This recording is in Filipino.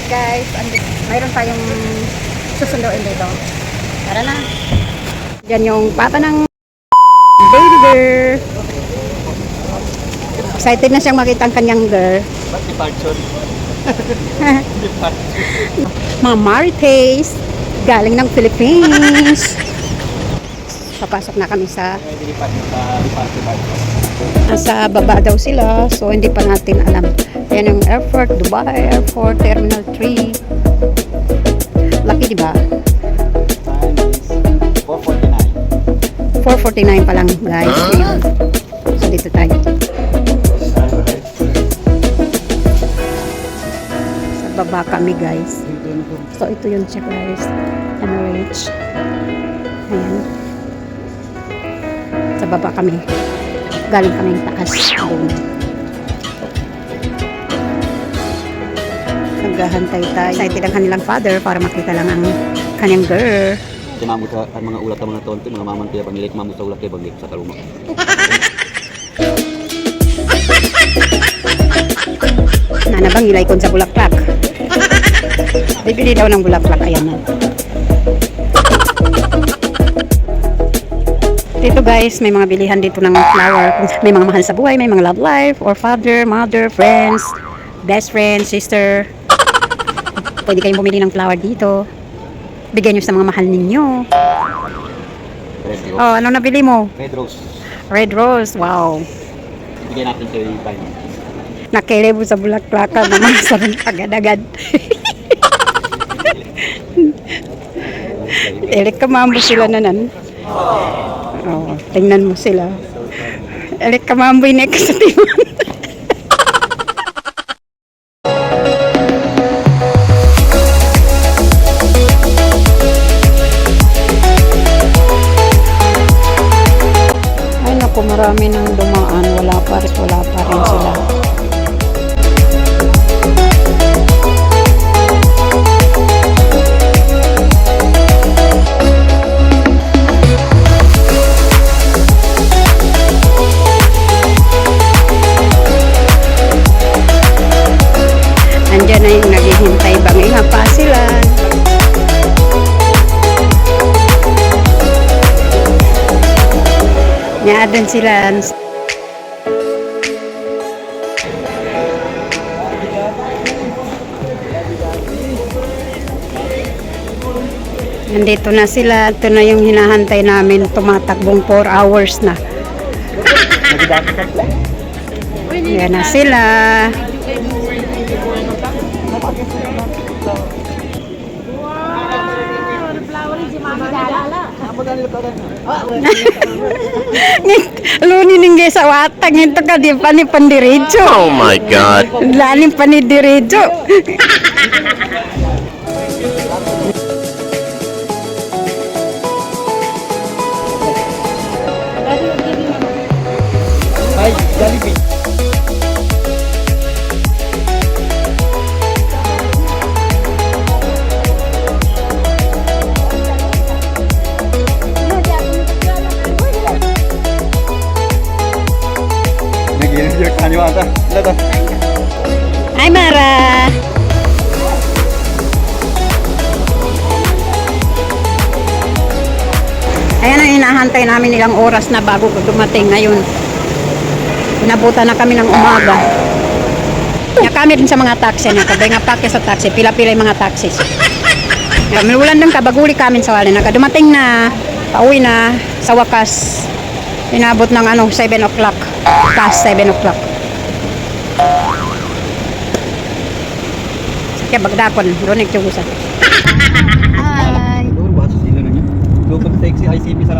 guys. Mayroon tayong susunduin dito. Tara na. Yan yung papa ng baby girl. Excited na siyang makita ang kanyang girl. Ba't departure? Mga Marites galing ng Philippines. Papasok na kami sa nasa baba daw sila, so hindi pa natin alam. Ayan yung airport, Dubai Airport, Terminal 3. Laki diba? 4:49 pa lang guys ngayon. So dito tayo. Sa baba kami guys. So ito yung check guys. Emirates. Ayan. Sa baba kami. Galing kaming taas doon. Naghahantay tayo. Excited ang kanilang father para makita lang ang kanyang girl. Mamut sa mga ulat ng mga tonto, mga mamantaya panilik, mamut sa ulat kay banglik sa taluma. Nanabang ilay kon sa bulaklak. Bibili daw ng bulaklak. Ayan na. Dito guys, may mga bilihan dito ng flower. May mga mahal sa buhay, may mga love life, or father, mother, friends, best friend, sister. Pwede kayong bumili ng flower dito. Bigyan nyo sa mga mahal ninyo. Red rose. Oh, ano nabili mo? Red rose. Red rose, wow. Bigyan natin kay Vine. Nakilebo sa bulaklakan naman sa agad-agad. Elik kamambo sila nanan. Oh, tingnan mo sila. Elik kamambo inek sa timan. Ay naku, marami nang dumaan. Wala pa rin sila. Andyan na yung naghihintay bangay nga pa sila. Nyaadan sila. Nandito na sila. Ito na yung hinahantay namin. Tumatakbong 4 hours na. Yan na sila. Luni ninggay sa watang ito ka di pa ni pandiridyo. Oh my God. Lalim pa ni diridyo. Ay, Jollibee. Nag-i-enjoy ka niyo ata. Lata. Ay Mara. Ayan ang hinahantay namin ilang oras na bago dumating ngayon. Inabutan na kami ng umaga. Kami din sa mga taxi na kabay nga pake sa taxi, pila-pila yung mga taxis. Ulan din kabaguli kami sa wala na dumating na, pauwi na sa wakas. Inabot ng 7 o'clock. Past 7 o'clock. Kaya bagdakon, doon nagtsugusan. Hi! Doon ba sa sila na niyo? Doon pag taxi ICP sa